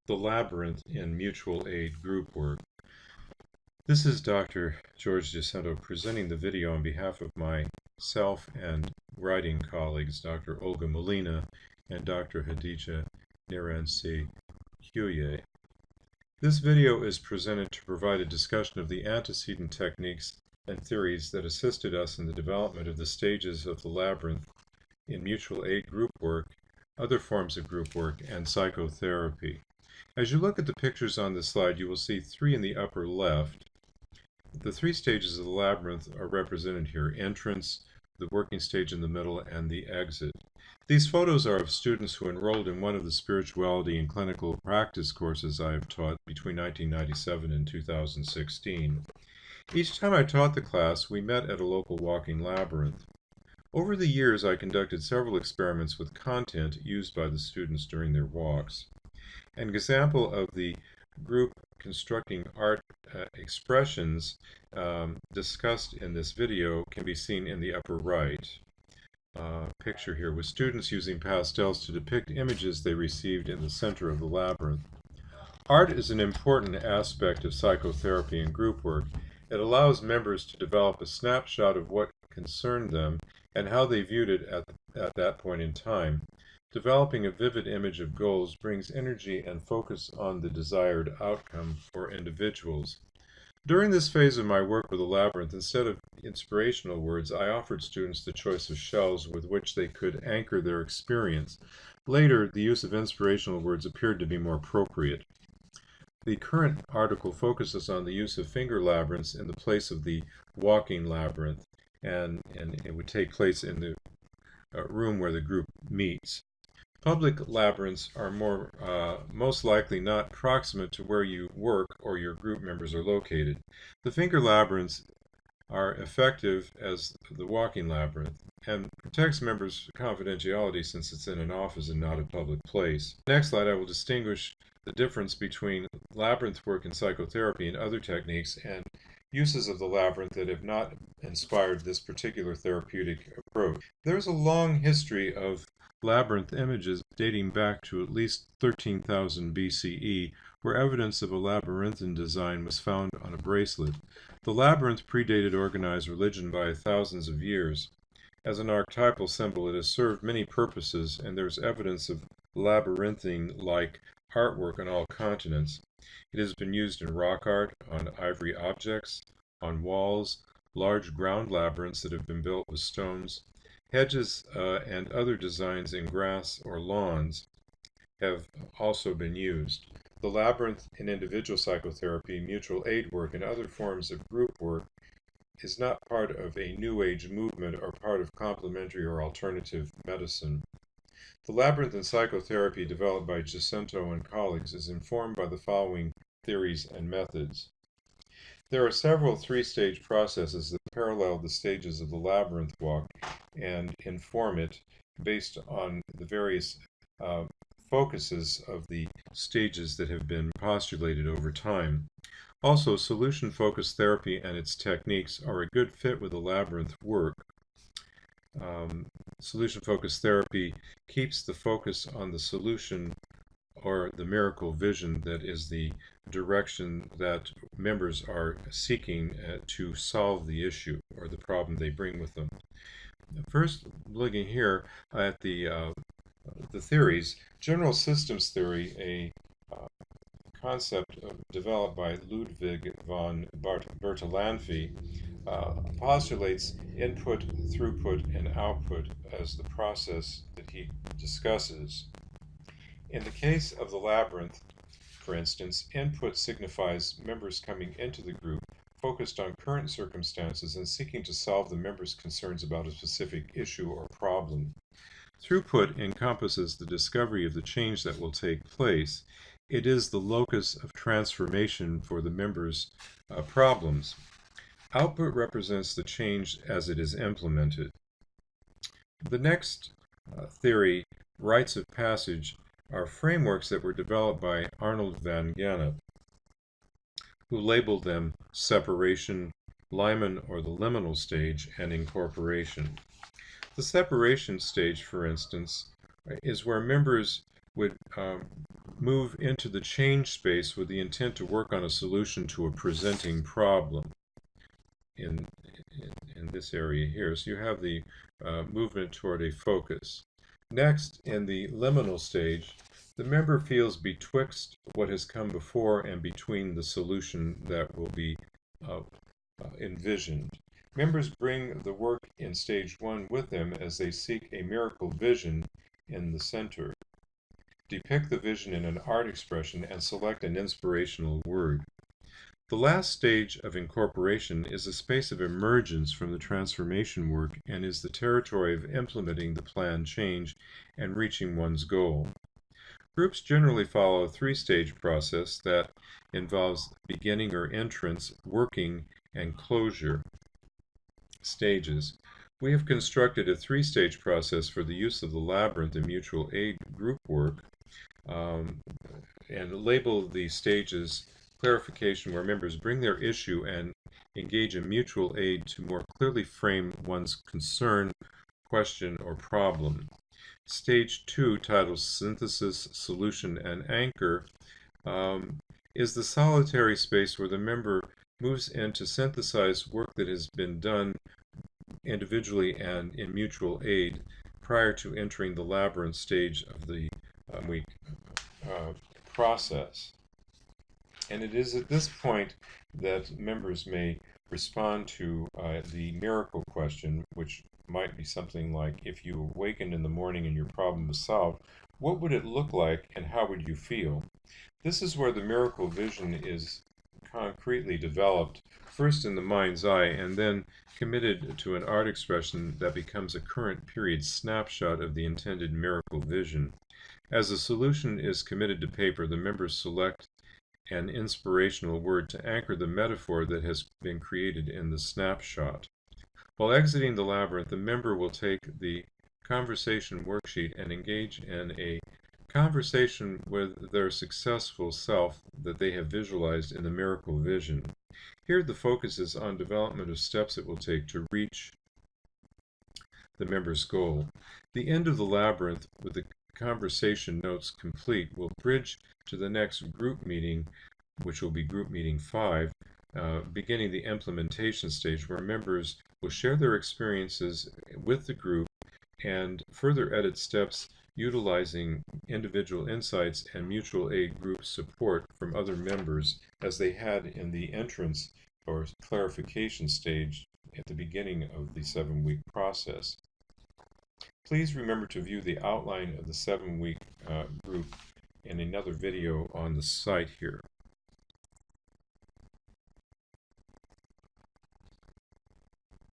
The Labyrinth in Mutual Aid Group Work. This is Dr. George Jacinto presenting the video on behalf of myself and writing colleagues, Dr. Olga Molina and Dr. Hadija Niransi-Huye. This video is presented to provide a discussion of the antecedent techniques and theories that assisted us in the development of the stages of the labyrinth in mutual aid group work, other forms of group work, and psychotherapy. As you look at the pictures on this slide, you will see three in the upper left. The three stages of the labyrinth are represented here: entrance, the working stage in the middle, and the exit. These photos are of students who enrolled in one of the spirituality and clinical practice courses I have taught between 1997 and 2016. Each time I taught the class, we met at a local walking labyrinth. Over the years, I conducted several experiments with content used by the students during their walks. An example of the group constructing art expressions discussed in this video can be seen in the upper right picture here, with students using pastels to depict images they received in the center of the labyrinth. Art is an important aspect of psychotherapy and group work. It allows members to develop a snapshot of what concerned them and how they viewed it at that point in time. Developing a vivid image of goals brings energy and focus on the desired outcome for individuals. During this phase of my work with the labyrinth, instead of inspirational words, I offered students the choice of shells with which they could anchor their experience. Later, the use of inspirational words appeared to be more appropriate. The current article focuses on the use of finger labyrinths in the place of the walking labyrinth, and it would take place in the room where the group meets. Public labyrinths are most likely not proximate to where you work or your group members are located. The finger labyrinths are effective as the walking labyrinth and protects members' confidentiality since it's in an office and not a public place. Next slide, I will distinguish the difference between labyrinth work in psychotherapy and other techniques and uses of the labyrinth that have not inspired this particular therapeutic approach. There's a long history of labyrinth images dating back to at least 13,000 BCE, where evidence of a labyrinthine design was found on a bracelet. The labyrinth predated organized religion by thousands of years. As an archetypal symbol, it has served many purposes, and there's evidence of labyrinthine-like artwork on all continents. It has been used in rock art, on ivory objects, on walls, large ground labyrinths that have been built with stones. Hedges and other designs in grass or lawns have also been used. The labyrinth in individual psychotherapy, mutual aid work, and other forms of group work is not part of a New Age movement or part of complementary or alternative medicine. The labyrinth in psychotherapy developed by Jacinto and colleagues is informed by the following theories and methods. There are several three-stage processes that parallel the stages of the labyrinth walk and inform it based on the various focuses of the stages that have been postulated over time. Also, solution-focused therapy and its techniques are a good fit with the labyrinth work. Solution-focused therapy keeps the focus on the solution or the miracle vision that is the direction that members are seeking to solve the issue or the problem they bring with them. First, looking here at the theories, general systems theory, a concept developed by Ludwig von Bertalanffy, postulates input, throughput, and output as the process that he discusses. In the case of the labyrinth, for instance, input signifies members coming into the group focused on current circumstances and seeking to solve the members' concerns about a specific issue or problem. Throughput encompasses the discovery of the change that will take place. It is the locus of transformation for the members' problems. Output represents the change as it is implemented. The next theory, Rites of Passage, are frameworks that were developed by Arnold van Gennep, who labeled them separation, Lyman or the liminal stage, and incorporation. The separation stage, for instance, is where members would move into the change space with the intent to work on a solution to a presenting problem in, in this area here. So you have the movement toward a focus. Next, in the liminal stage, the member feels betwixt what has come before and between the solution that will be envisioned. Members bring the work in stage 1 with them as they seek a miracle vision in the center. Depict the vision in an art expression and select an inspirational word. The last stage of incorporation is a space of emergence from the transformation work and is the territory of implementing the planned change and reaching one's goal. Groups generally follow a 3-stage process that involves beginning or entrance, working, and closure stages. We have constructed a 3-stage process for the use of the Labyrinth in mutual aid group work and label the stages clarification, where members bring their issue and engage in mutual aid to more clearly frame one's concern, question, or problem. Stage 2, titled Synthesis, Solution, and Anchor, is the solitary space where the member moves in to synthesize work that has been done individually and in mutual aid prior to entering the Labyrinth stage of the week process. And it is at this point that members may respond to the miracle question, which might be something like, if you awakened in the morning and your problem was solved, what would it look like and how would you feel? This is where the miracle vision is concretely developed, first in the mind's eye and then committed to an art expression that becomes a current period snapshot of the intended miracle vision. As the solution is committed to paper, the members select an inspirational word to anchor the metaphor that has been created in the snapshot. While exiting the labyrinth, the member will take the conversation worksheet and engage in a conversation with their successful self that they have visualized in the miracle vision. Here the focus is on development of steps it will take to reach the member's goal. The end of the labyrinth, with the conversation notes complete, will bridge to the next group meeting, which will be group meeting 5, beginning the implementation stage, where members will share their experiences with the group and further edit steps utilizing individual insights and mutual aid group support from other members, as they had in the entrance or clarification stage at the beginning of the 7-week process. Please remember to view the outline of the 7-week group in another video on the site here.